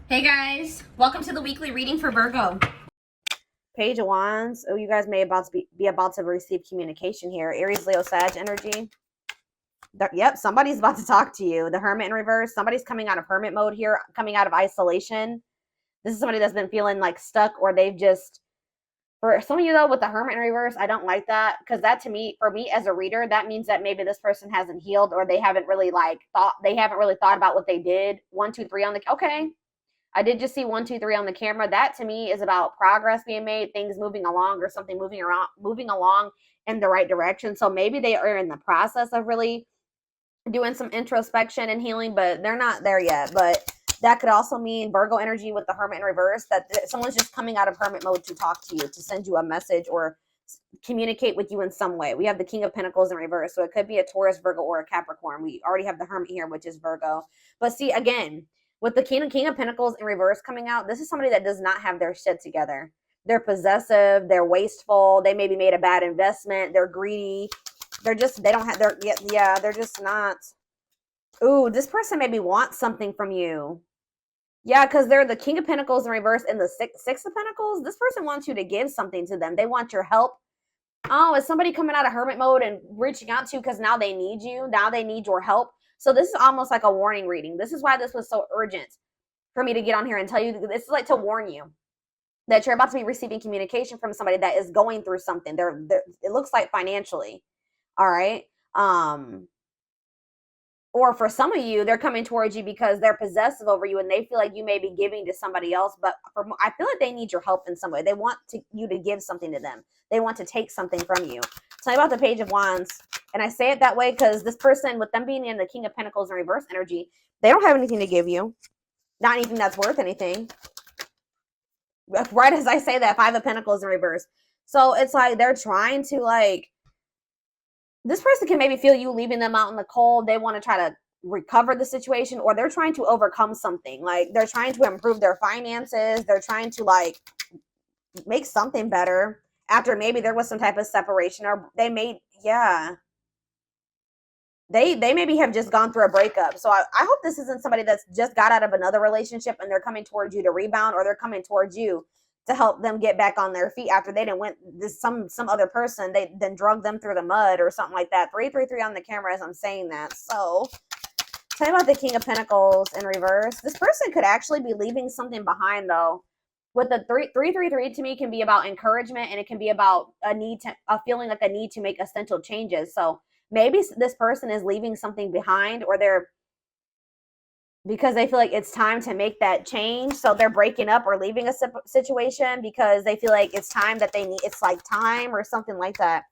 Hey guys, welcome to the weekly reading for Virgo. Page of Wands. Oh, you guys may be about to receive communication here. Aries, Leo, Sag energy. Yep, somebody's about to talk to you. The Hermit in reverse. Somebody's coming out of hermit mode here, coming out of isolation. This is somebody that's been feeling like stuck, or they've just, for some of you though, with the Hermit in reverse, I don't like that, because that, to me, for me as a reader, that means that maybe this person hasn't healed, or they haven't really thought about what they did. 1, 2, 3 on the, okay. I did just see 1, 2, 3 on the camera. That to me is about progress being made, things moving along, or something moving along in the right direction. So maybe they are in the process of really doing some introspection and healing, but they're not there yet. But that could also mean Virgo energy with the Hermit in reverse, that someone's just coming out of hermit mode to talk to you, to send you a message or communicate with you in some way. We have the King of Pentacles in reverse, so it could be a Taurus, Virgo, or a Capricorn. We already have the Hermit here, which is Virgo. But see, again, with the King of Pentacles in reverse coming out, this is somebody that does not have their shit together. They're possessive, they're wasteful, they maybe made a bad investment, they're greedy. They're just, they don't have, they're just not. Ooh, this person maybe wants something from you. Yeah, because they're the King of Pentacles in reverse and the Six of Pentacles. This person wants you to give something to them. They want your help. Oh, is somebody coming out of hermit mode and reaching out to you because now they need you? Now they need your help. So this is almost like a warning reading. This is why this was so urgent for me to get on here and tell you. This is like to warn you that you're about to be receiving communication from somebody that is going through something. It looks like financially. All right. Or for some of you, they're coming towards you because they're possessive over you and they feel like you may be giving to somebody else. But I feel like they need your help in some way. They want you to give something to them. They want to take something from you. Tell me about the Page of Wands. And I say it that way because this person, with them being in the King of Pentacles in reverse energy, they don't have anything to give you. Not anything that's worth anything. Right as I say that, Five of Pentacles in reverse. So it's like they're trying to, like, this person can maybe feel you leaving them out in the cold. They want to try to recover the situation, or they're trying to overcome something. Like, they're trying to improve their finances. They're trying to, like, make something better after maybe there was some type of separation, or they may, yeah. They maybe have just gone through a breakup. So I hope this isn't somebody that's just got out of another relationship and they're coming towards you to rebound, or they're coming towards you to help them get back on their feet after they didn't went this some other person, they then drug them through the mud or something like that. 333 on the camera as I'm saying that. So tell me about the King of Pentacles in reverse. This person could actually be leaving something behind though. With the 333 to me can be about encouragement, and it can be about a feeling like a need to make essential changes. So maybe this person is leaving something behind, or they're, because they feel like it's time to make that change. So they're breaking up or leaving a situation because they feel like it's time that they need, it's like time or something like that.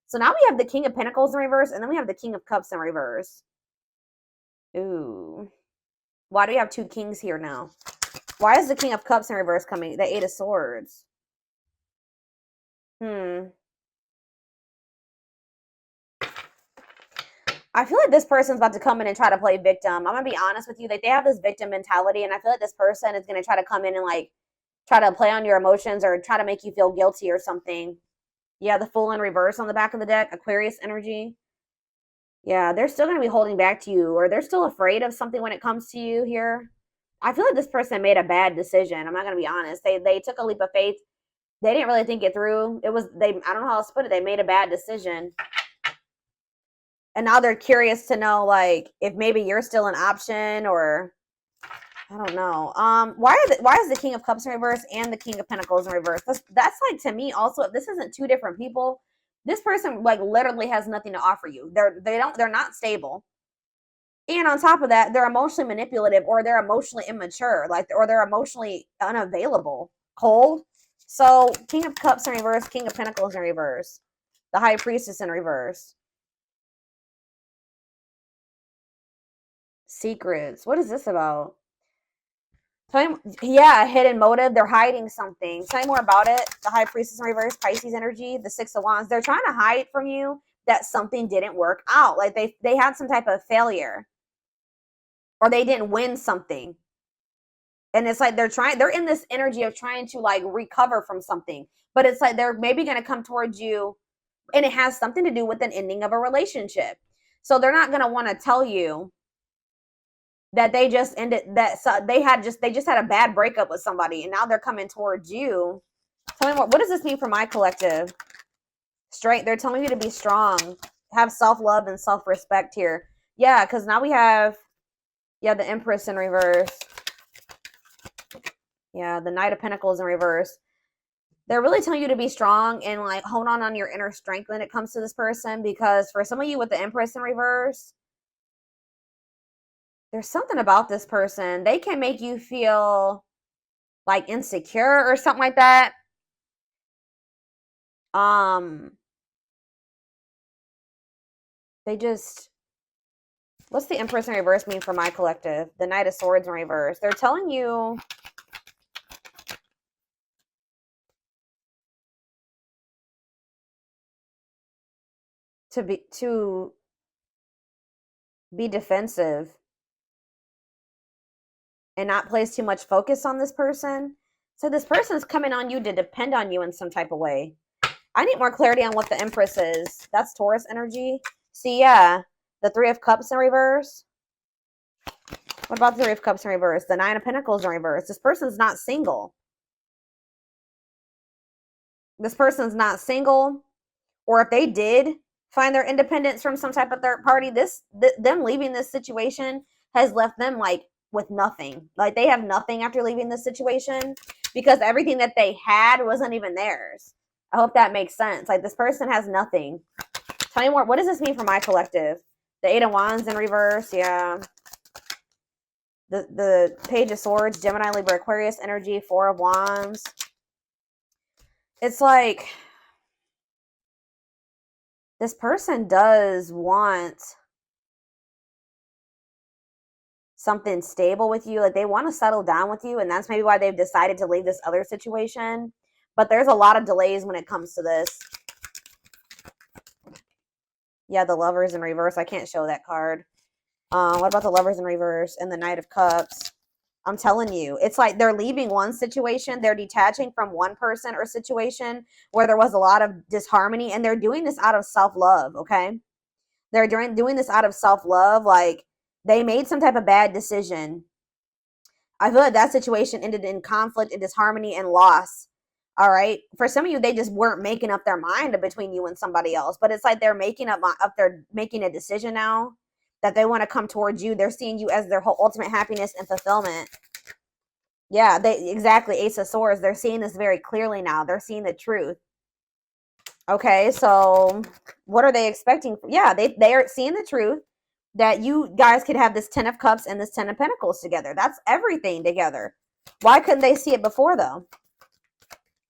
So now we have the King of Pentacles in reverse, and then we have the King of Cups in reverse. Ooh. Why do we have two kings here now? Why is the King of Cups in reverse coming? The Eight of Swords. I feel like this person's about to come in and try to play victim. I'm gonna be honest with you. Like, they have this victim mentality, and I feel like this person is gonna try to come in and, like, try to play on your emotions or try to make you feel guilty or something. Yeah, the Fool in reverse on the back of the deck, Aquarius energy. Yeah, they're still gonna be holding back to you, or they're still afraid of something when it comes to you here. I feel like this person made a bad decision. I'm not gonna be honest. They took a leap of faith. They didn't really think it through. I don't know how else to put it. They made a bad decision. And now they're curious to know, like, if maybe you're still an option, or I don't know. Why is the King of Cups in reverse and the King of Pentacles in reverse? That's like, to me also, if this isn't two different people, this person, like, literally has nothing to offer you. They're not stable. And on top of that, they're emotionally manipulative, or they're emotionally immature, like, or they're emotionally unavailable, cold. So King of Cups in reverse, King of Pentacles in reverse, the High Priestess in reverse. Secrets. What is this about? Yeah, hidden motive. They're hiding something. Tell me more about it. The High Priestess in reverse, Pisces energy, the Six of Wands. They're trying to hide from you that something didn't work out. Like, they had some type of failure, or they didn't win something. And it's like they're in this energy of trying to, like, recover from something. But it's like they're maybe going to come towards you, and it has something to do with an ending of a relationship. So they're not going to want to tell you that they just ended, that they just had a bad breakup with somebody and now they're coming towards you. Tell me what does this mean for my collective? Straight, they're telling you to be strong, have self-love and self-respect here. Yeah, because now we have, yeah, the Empress in reverse. Yeah, the Knight of Pentacles in reverse. They're really telling you to be strong and like hold on your inner strength when it comes to this person, because for some of you with the Empress in reverse, there's something about this person. They can make you feel like insecure or something like that. They just, what's the Empress in reverse mean for my collective? The Knight of Swords in reverse. They're telling you to be defensive and not place too much focus on this person. So this person is coming on you to depend on you in some type of way. I need more clarity on what the Empress is. That's Taurus energy. See, yeah, the Three of Cups in reverse. What about the Three of Cups in reverse? The Nine of Pentacles in reverse. This person's not single. This person's not single. Or if they did find their independence from some type of third party, them leaving this situation has left them like with nothing. Like they have nothing after leaving this situation because everything that they had wasn't even theirs. I hope that makes sense. Like this person has nothing. Tell me more. What does this mean for my collective? The Eight of Wands in reverse. Yeah. The Page of Swords, Gemini, Libra, Aquarius energy, Four of Wands. It's like this person does want something stable with you. Like they want to settle down with you, and that's maybe why they've decided to leave this other situation. But there's a lot of delays when it comes to this. Yeah, the Lovers in reverse. I can't show that card. What about the Lovers in reverse and the Knight of Cups? I'm telling you, it's like they're leaving one situation. They're detaching from one person or situation where there was a lot of disharmony, and they're doing this out of self-love, okay? They're doing this out of self-love. Like they made some type of bad decision. I feel like that situation ended in conflict and disharmony and loss. All right. For some of you, they just weren't making up their mind between you and somebody else. But it's like they're making they're making a decision now that they want to come towards you. They're seeing you as their whole ultimate happiness and fulfillment. Yeah, exactly. Ace of Swords. They're seeing this very clearly now. They're seeing the truth. Okay, so what are they expecting? Yeah, they are seeing the truth that you guys could have this Ten of Cups and this Ten of Pentacles together. That's everything together. Why couldn't they see it before, though?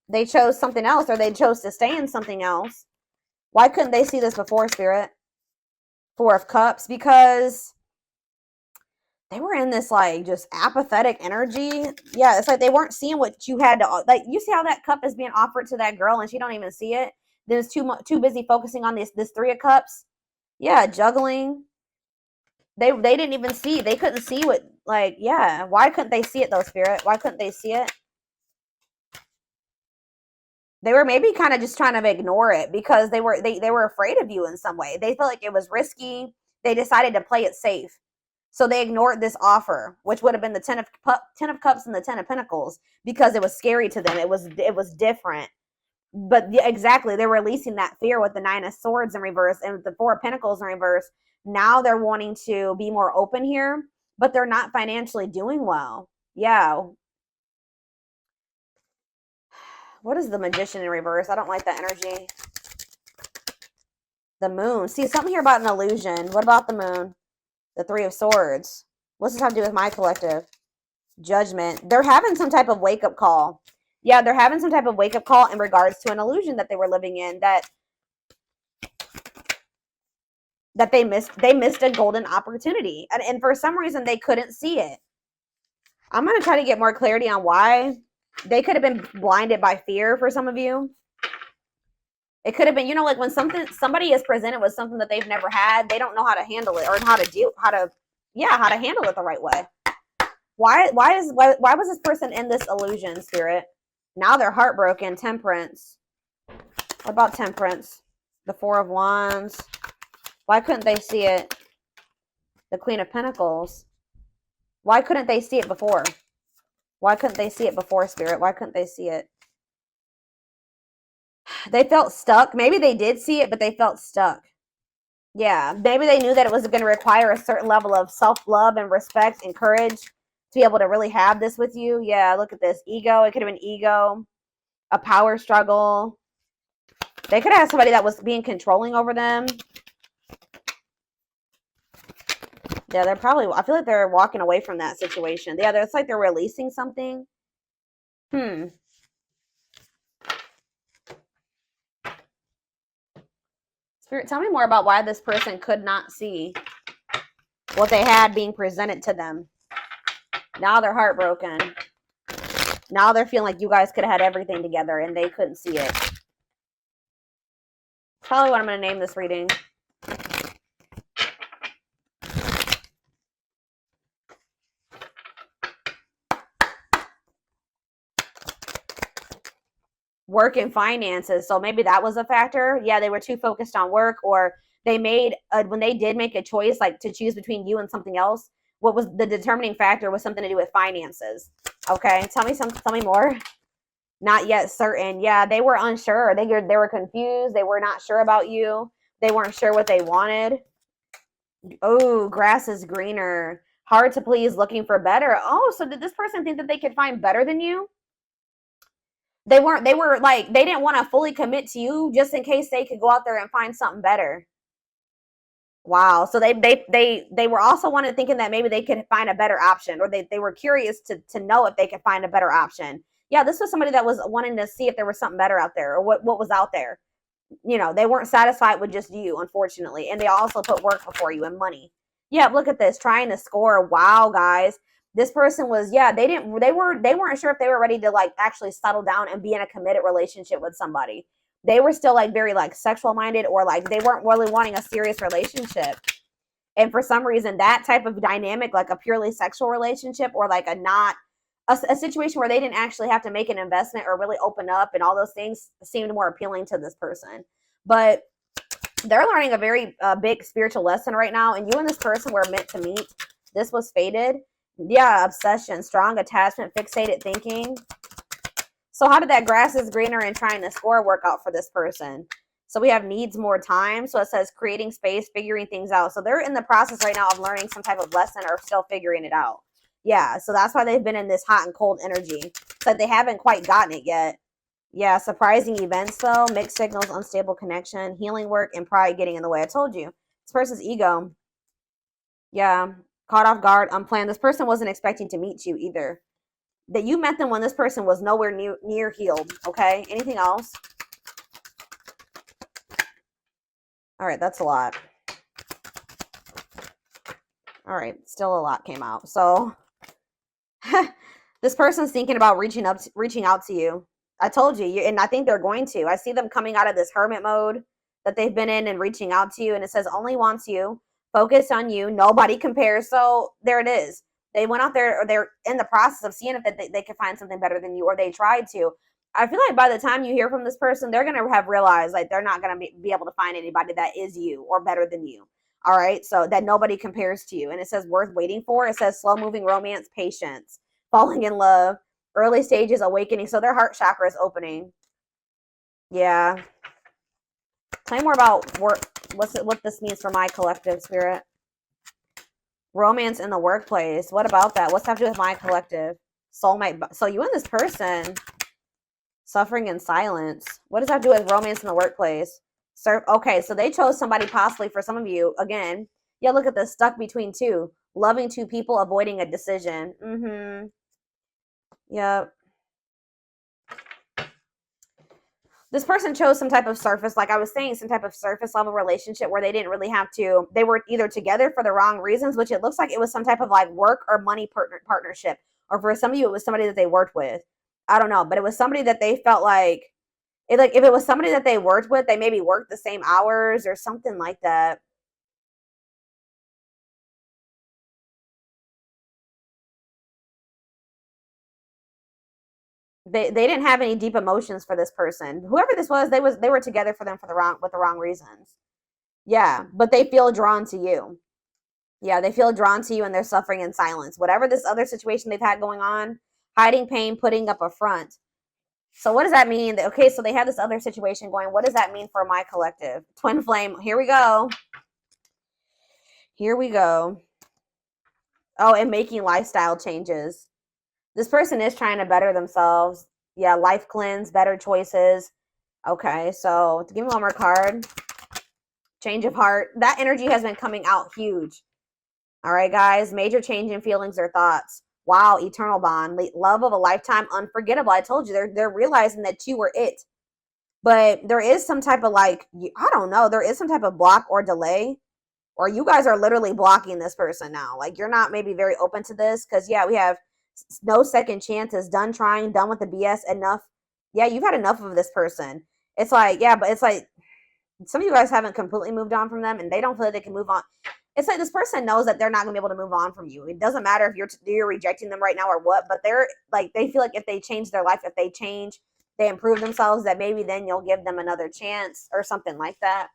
They chose something else, or they chose to stay in something else. Why couldn't they see this before, Spirit? Four of Cups, because they were in this like just apathetic energy. Yeah, it's like they weren't seeing what you had to, like, you see how that cup is being offered to that girl and she don't even see it. There's too busy focusing on this Three of Cups. Yeah, juggling. They didn't even see. They couldn't see what, like, yeah. Why couldn't they see it though, Spirit? Why couldn't they see it? They were maybe kind of just trying to ignore it because they were afraid of you in some way. They felt like it was risky. They decided to play it safe. So they ignored this offer, which would have been the Ten of Cups and the Ten of Pentacles, because it was scary to them. It was different. But exactly, they're releasing that fear with the Nine of Swords in reverse and with the Four of Pentacles in reverse. Now they're wanting to be more open here, but they're not financially doing well. Yeah. What is the Magician in reverse? I don't like that energy. The Moon. See, something here about an illusion. What about the Moon? The Three of Swords. What's this have to do with my collective? Judgment. They're having some type of wake-up call. Yeah, they're having some type of wake-up call in regards to an illusion that they were living in, that they missed a golden opportunity. And for some reason, they couldn't see it. I'm going to try to get more clarity on why. They could have been blinded by fear for some of you. It could have been, like when somebody is presented with something that they've never had, they don't know how to handle it or how to handle it the right way. Why was this person in this illusion, Spirit? Now they're heartbroken. Temperance. What about Temperance? The Four of Wands. Why couldn't they see it? The Queen of Pentacles. Why couldn't they see it before? Why couldn't they see it before, Spirit? Why couldn't they see it? They felt stuck. Maybe they did see it, but they felt stuck. Yeah, maybe they knew that it was going to require a certain level of self-love and respect and courage to be able to really have this with you. Yeah, look at this. Ego. It could have been ego, a power struggle. They could have had somebody that was being controlling over them. Yeah, they're probably, I feel like they're walking away from that situation. Yeah, it's like they're releasing something. Spirit, tell me more about why this person could not see what they had being presented to them. Now they're heartbroken. Now they're feeling like you guys could have had everything together and they couldn't see it. Probably what I'm going to name this reading. Work and finances. So maybe that was a factor. Yeah, they were too focused on work, or they made, when they did make a choice, like to choose between you and something else, what was the determining factor was something to do with finances. Okay, tell me more. Not yet certain. Yeah, they were unsure. They were confused. They were not sure about you. They weren't sure what they wanted. Oh, grass is greener. Hard to please, looking for better. Oh, so did this person think that they could find better than you? They were like, they didn't want to fully commit to you just in case they could go out there and find something better. Wow. So they were also thinking that maybe they could find a better option, or they were curious to know if they could find a better option. Yeah, this was somebody that was wanting to see if there was something better out there, or what was out there. You know, they weren't satisfied with just you, unfortunately. And they also put work before you and money. Yeah, look at this, trying to score. Wow, guys. This person was, yeah, they weren't sure if they were ready to like actually settle down and be in a committed relationship with somebody. They were still like very like sexual minded, or like they weren't really wanting a serious relationship. And for some reason, that type of dynamic, like a purely sexual relationship, or like a situation where they didn't actually have to make an investment or really open up and all those things, seemed more appealing to this person. But they're learning a very big spiritual lesson right now, and you and this person were meant to meet. This was fated. Yeah, obsession, strong attachment, fixated thinking. So how did that grass is greener and trying to score work out for this person? So we have needs more time. So it says creating space, figuring things out. So they're in the process right now of learning some type of lesson, or still figuring it out. Yeah, so that's why they've been in this hot and cold energy. But they haven't quite gotten it yet. Yeah, surprising events though, mixed signals, unstable connection, healing work, and pride getting in the way. I told you. This person's ego. Yeah, caught off guard, unplanned. This person wasn't expecting to meet you either. That you met them when this person was nowhere near healed. Okay, anything else? All right, that's a lot. All right, still a lot came out. So this person's thinking about reaching out to you. I told you, and I think they're going to. I see them coming out of this hermit mode that they've been in and reaching out to you. And it says only wants you, focus on you, nobody compares. So there it is. They went out there, or they're in the process of seeing if they could find something better than you, or they tried to. I feel like by the time you hear from this person, they're going to have realized like they're not going to be able to find anybody that is you or better than you. All right. So that nobody compares to you. And it says worth waiting for. It says slow moving romance, patience, falling in love, early stages, awakening. So their heart chakra is opening. Yeah. Tell me more about what this means for my collective, Spirit. Romance in the workplace. What about that? What's that have to do with my collective? Soulmate. So you and this person, suffering in silence. What does that do with romance in the workplace? Okay, so they chose somebody possibly for some of you. Again, yeah, look at this, stuck between two. Loving two people, avoiding a decision. Yep. This person chose some type of surface, like I was saying, some type of surface level relationship where they didn't really have to, they were either together for the wrong reasons, which it looks like it was some type of like work or money partnership. Or for some of you, it was somebody that they worked with. I don't know, but it was somebody that they felt like if it was somebody that they worked with, they maybe worked the same hours or something like that. They didn't have any deep emotions for this person. Whoever this was, they were together with the wrong reasons. Yeah, but they feel drawn to you. Yeah, they feel drawn to you and they're suffering in silence. Whatever this other situation they've had going on, hiding pain, putting up a front. So what does that mean? Okay, so they have this other situation going. What does that mean for my collective? Twin flame. Here we go. Here we go. Oh, and making lifestyle changes. This person is trying to better themselves. Yeah, life cleanse, better choices. Okay, so give me one more card. Change of heart. That energy has been coming out huge. All right, guys. Major change in feelings or thoughts. Wow, eternal bond. Love of a lifetime, unforgettable. I told you, they're realizing that you were it. But there is some type of I don't know. There is some type of block or delay. Or you guys are literally blocking this person now. Like, you're not maybe very open to this. Because, yeah, we have no second chances. Done trying. Done with the BS. Enough. Yeah, you've had enough of this person. It's like, yeah, but it's like some of you guys haven't completely moved on from them. And they don't feel like they can move on. It's like this person knows that they're not going to be able to move on from you. It doesn't matter if you're rejecting them right now or what. But they're like, they feel like if they change their life, if they change, they improve themselves, that maybe then you'll give them another chance or something like that.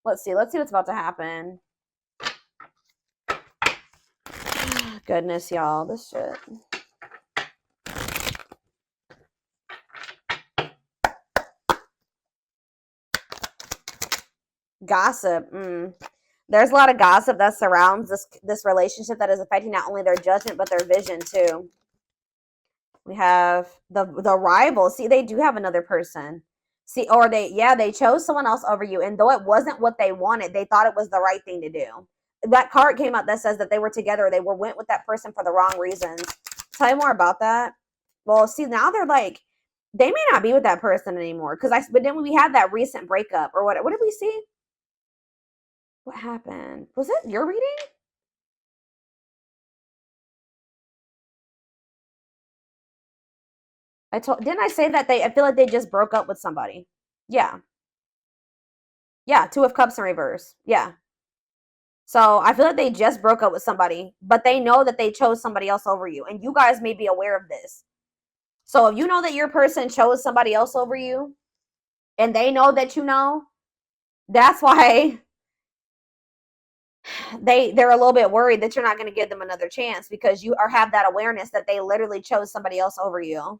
Let's see what's about to happen. Goodness, y'all, this shit. Gossip. There's a lot of gossip that surrounds this relationship that is affecting not only their judgment but their vision too. We have the rival. See, they do have another person. See, or they chose someone else over you, and though it wasn't what they wanted, they thought it was the right thing to do. That card came out that says that they were together. They went with that person for the wrong reasons. Tell you more about that. Well, see, now they're like, they may not be with that person anymore. But then we had that recent breakup or what did we see? What happened? Was it your reading? Didn't I say that I feel like they just broke up with somebody? Yeah. Yeah, Two of Cups in reverse. Yeah. So I feel like they just broke up with somebody, but they know that they chose somebody else over you. And you guys may be aware of this. So if you know that your person chose somebody else over you, and they know that you know, that's why they're a little bit worried that you're not going to give them another chance, because you have that awareness that they literally chose somebody else over you.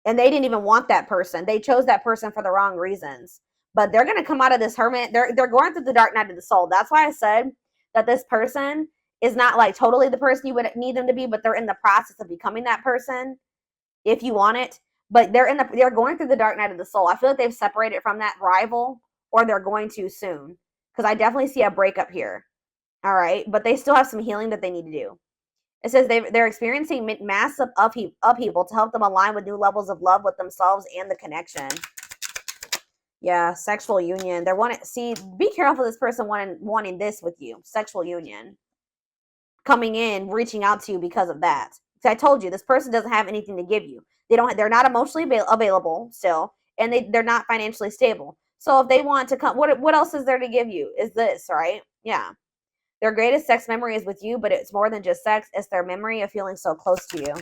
And they didn't even want that person. They chose that person for the wrong reasons. But they're going to come out of this hermit. They're going through the dark night of the soul. That's why I said that this person is not like totally the person you would need them to be, but they're in the process of becoming that person if you want it. But they're going through the dark night of the soul. I feel like they've separated from that rival, or they're going to soon, because I definitely see a breakup here. All right, but they still have some healing that they need to do. It says they're experiencing massive upheaval to help them align with new levels of love with themselves and the connection. Yeah, sexual union. Be careful this person wanting this with you. Sexual union. Coming in, reaching out to you because of that. So I told you, this person doesn't have anything to give you. They're not emotionally available still, and they're not financially stable. So if they want to come, what else is there to give you? Is this, right? Yeah. Their greatest sex memory is with you, but it's more than just sex. It's their memory of feeling so close to you.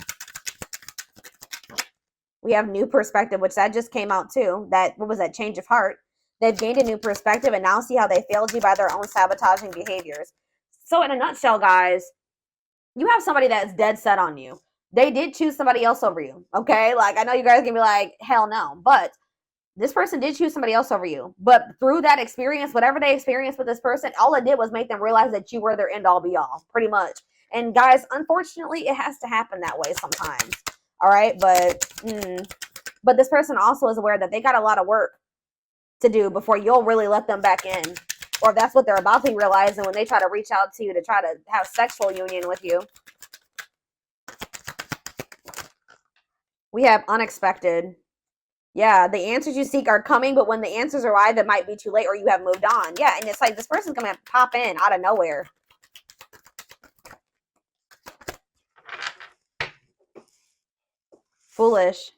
We have new perspective, which that just came out too. What was that? Change of heart. They've gained a new perspective and now see how they failed you by their own sabotaging behaviors. So in a nutshell, guys, you have somebody that's dead set on you. They did choose somebody else over you. Okay? Like, I know you guys are going to be like, hell no. But this person did choose somebody else over you. But through that experience, whatever they experienced with this person, all it did was make them realize that you were their end all be all, pretty much. And guys, unfortunately, it has to happen that way sometimes. All right? But this person also is aware that they got a lot of work to do before you'll really let them back in. Or that's what they're about to realize, and when they try to reach out to you to try to have sexual union with you. We have unexpected. Yeah, the answers you seek are coming, but when the answers arrive, it might be too late or you have moved on. Yeah, and it's like this person's going to pop in out of nowhere. Foolish.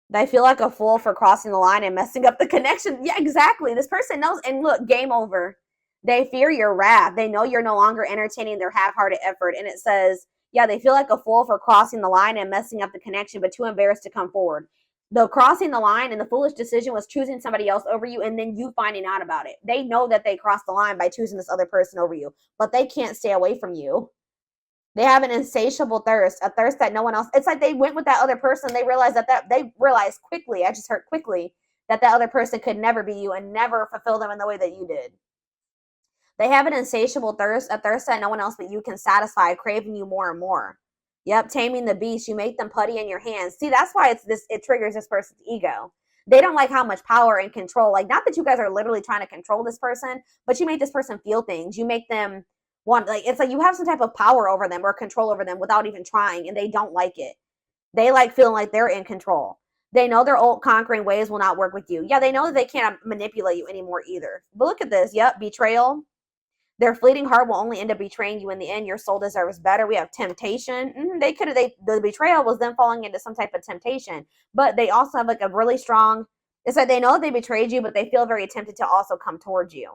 They feel like a fool for crossing the line and messing up the connection. Yeah, exactly. This person knows. And look, game over. They fear your wrath. They know you're no longer entertaining their half-hearted effort. And it says, yeah, they feel like a fool for crossing the line and messing up the connection, but too embarrassed to come forward. The crossing the line and the foolish decision was choosing somebody else over you and then you finding out about it. They know that they crossed the line by choosing this other person over you, but they can't stay away from you. They have an insatiable thirst, a thirst that no one else. It's like they went with that other person. They realized they realized quickly. I just heard quickly that other person could never be you and never fulfill them in the way that you did. They have an insatiable thirst, a thirst that no one else but you can satisfy, craving you more and more. Yep, taming the beast. You make them putty in your hands. See, that's why it triggers this person's ego. They don't like how much power and control. Like, not that you guys are literally trying to control this person, but you make this person feel things. You make them want, like, it's like you have some type of power over them or control over them without even trying, and they don't like it. They like feeling like they're in control. They know their old conquering ways will not work with you. Yeah, they know that they can't manipulate you anymore either. But look at this. Yep, betrayal. Their fleeting heart will only end up betraying you in the end. Your soul deserves better. We have temptation. The betrayal was them falling into some type of temptation, but they also have like a really strong, it's like they know they betrayed you, but they feel very tempted to also come towards you.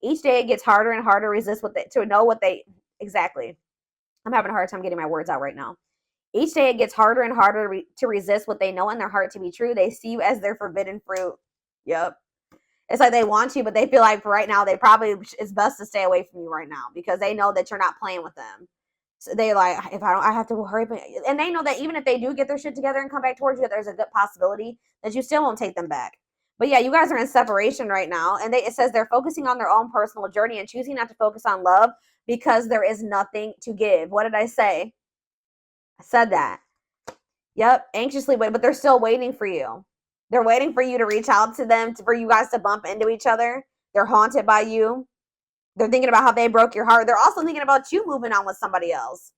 Each day it gets harder and harder to resist exactly. I'm having a hard time getting my words out right now. Each day it gets harder and harder to resist what they know in their heart to be true. They see you as their forbidden fruit. Yep. It's like they want you, but they feel like for right now, it's best to stay away from you right now because they know that you're not playing with them. So they like, I have to hurry. And they know that even if they do get their shit together and come back towards you, there's a good possibility that you still won't take them back. But yeah, you guys are in separation right now. And it says they're focusing on their own personal journey and choosing not to focus on love because there is nothing to give. What did I say? I said that. Yep, anxiously wait, but they're still waiting for you. They're waiting for you to reach out to them, for you guys to bump into each other. They're haunted by you. They're thinking about how they broke your heart. They're also thinking about you moving on with somebody else.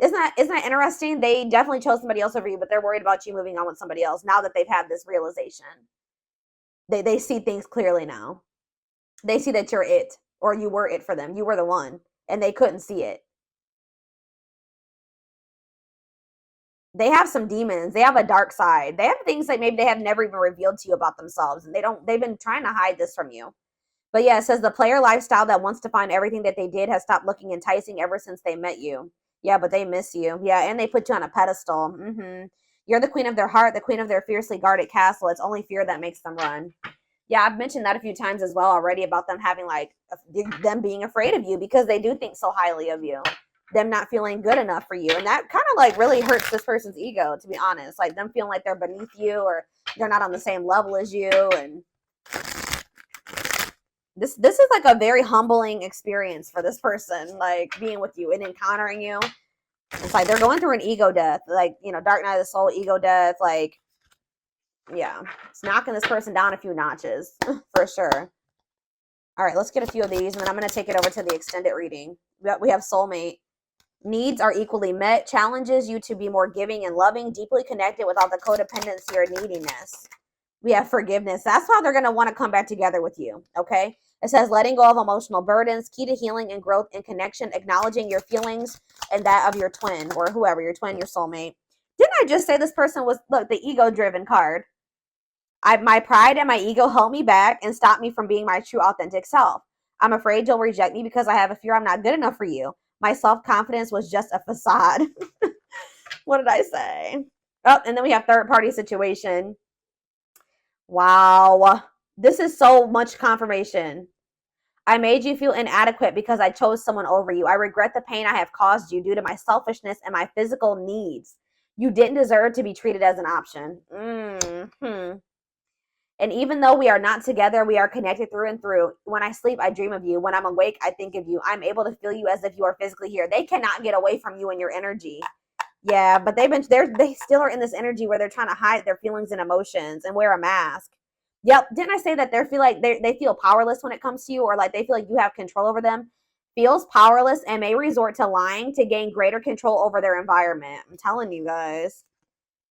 Isn't that interesting? They definitely chose somebody else over you, but they're worried about you moving on with somebody else now that they've had this realization. They see things clearly now. They see that you're it, or you were it for them. You were the one, and they couldn't see it. They have some demons. They have a dark side. They have things that maybe they have never even revealed to you about themselves. And they've been trying to hide this from you. But yeah, it says the player lifestyle that wants to find everything that they did has stopped looking enticing ever since they met you. Yeah, but they miss you. Yeah, and they put you on a pedestal. You're the queen of their heart, the queen of their fiercely guarded castle. It's only fear that makes them run. Yeah, I've mentioned that a few times as well already about them having them being afraid of you because they do think so highly of you. Them not feeling good enough for you, and that kind of really hurts this person's ego, to be honest. Like them feeling like they're beneath you or they're not on the same level as you. And this is like a very humbling experience for this person, like being with you and encountering you. It's like they're going through an ego death, dark night of the soul, ego death. Like, yeah, it's knocking this person down a few notches for sure. All right, let's get a few of these, and then I'm going to take it over to the extended reading. We have soulmate. Needs are equally met, challenges you to be more giving and loving, deeply connected without the codependency or neediness. We have forgiveness. That's how they're going to want to come back together with you, okay? It says letting go of emotional burdens, key to healing and growth and connection, acknowledging your feelings and that of your twin or whoever, your twin, your soulmate. Didn't I just say this person was, look, the ego-driven card? My pride and my ego held me back and stopped me from being my true authentic self. I'm afraid you'll reject me because I have a fear I'm not good enough for you. My self-confidence was just a facade. What did I say? Oh, and then we have third-party situation. Wow. This is so much confirmation. I made you feel inadequate because I chose someone over you. I regret the pain I have caused you due to my selfishness and my physical needs. You didn't deserve to be treated as an option. And even though we are not together, we are connected through and through. When I sleep, I dream of you. When I'm awake, I think of you. I'm able to feel you as if you are physically here. They cannot get away from you and your energy. Yeah, but they still are in this energy where they're trying to hide their feelings and emotions and wear a mask. Yep. Didn't I say that they feel powerless when it comes to you, or like they feel like you have control over them? Feels powerless and may resort to lying to gain greater control over their environment. I'm telling you guys.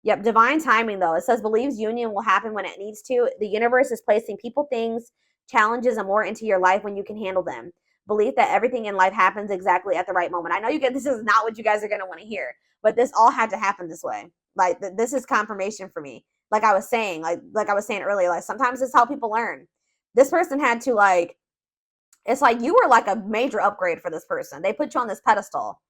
Yep, divine timing, though. It says, believes union will happen when it needs to. The universe is placing people, things, challenges, and more into your life when you can handle them. Belief that everything in life happens exactly at the right moment. I know this is not what you guys are going to want to hear, but this all had to happen this way. Like, this is confirmation for me. Like I was saying, like I was saying earlier, like sometimes it's how people learn. This person had to it's like you were like a major upgrade for this person. They put you on this pedestal.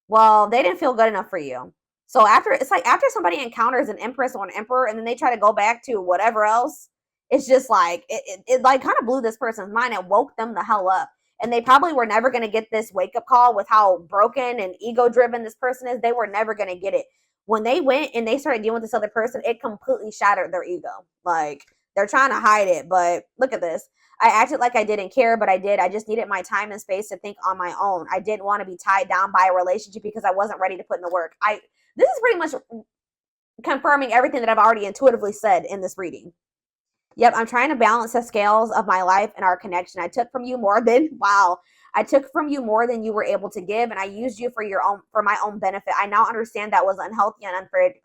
Well, they didn't feel good enough for you. So after, it's like after somebody encounters an empress or an emperor and then they try to go back to whatever else, it's just like it like kind of blew this person's mind and woke them the hell up. And they probably were never going to get this wake up call with how broken and ego driven this person is. They were never going to get it. When they went and they started dealing with this other person, it completely shattered their ego. Like, they're trying to hide it, but look at this. I acted like I didn't care, but I did. I just needed my time and space to think on my own. I didn't want to be tied down by a relationship because I wasn't ready to put in the work. This is pretty much confirming everything that I've already intuitively said in this reading. Yep, I'm trying to balance the scales of my life and our connection. I took from you more than, wow, I took from you more than you were able to give, and I used you for my own benefit. I now understand that was unhealthy and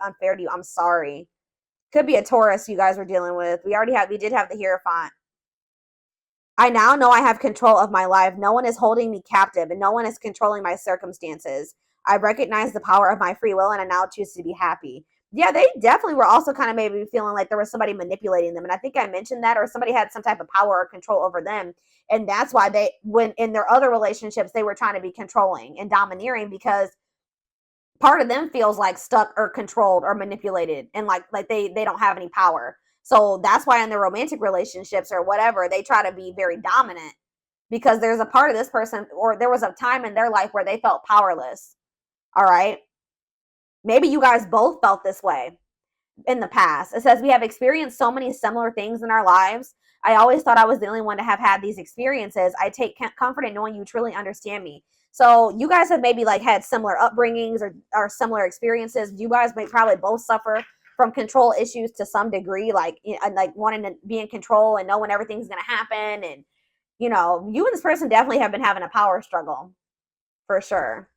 unfair to you. I'm sorry. Could be a Taurus you guys were dealing with. We did have the Hierophant. I now know I have control of my life. No one is holding me captive, and no one is controlling my circumstances. I recognize the power of my free will, and I now choose to be happy. Yeah, they definitely were also kind of maybe feeling like there was somebody manipulating them. And I think I mentioned that, or somebody had some type of power or control over them. And that's why when in their other relationships, they were trying to be controlling and domineering, because part of them feels like stuck or controlled or manipulated, and like they don't have any power. So that's why in their romantic relationships or whatever, they try to be very dominant, because there's a part of this person, or there was a time in their life where they felt powerless. All right. Maybe you guys both felt this way in the past. It says we have experienced so many similar things in our lives. I always thought I was the only one to have had these experiences. I take comfort in knowing you truly understand me. So you guys have maybe like had similar upbringings or similar experiences. You guys may probably both suffer from control issues to some degree, like wanting to be in control and know when everything's going to happen. And, you and this person definitely have been having a power struggle for sure.